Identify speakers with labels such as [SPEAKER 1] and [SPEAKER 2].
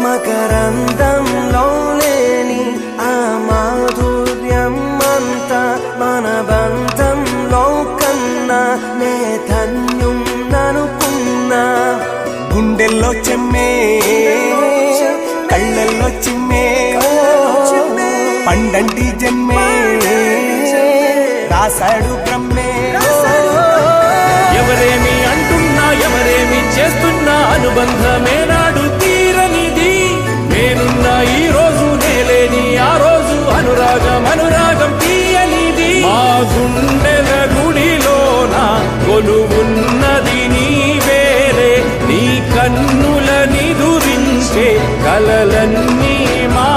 [SPEAKER 1] మకరందంలో లేని ఆ మాధుర్యం అంతా మన బంధంలో కన్నా నే ధన్యున్ననుకున్నా. గుండెల్లో చెమ్మే కళ్ళల్లో చిమ్మే పండంటి జన్మే రాశాడు బ్రహ్మే.
[SPEAKER 2] ఎవరేమి అంటున్నా ఎవరేమి చేస్తున్నా అనుబంధమే నాడు తీరనిది. నేనున్నా ఈ రోజు నేలేని ఆ రోజు అనురాగం అనురాగం తీయనిది. మా గుండెల గుడిలోన కొలువున్నది నీవేలే. నీ కన్నుల నిదురించే కలలన్నీ మా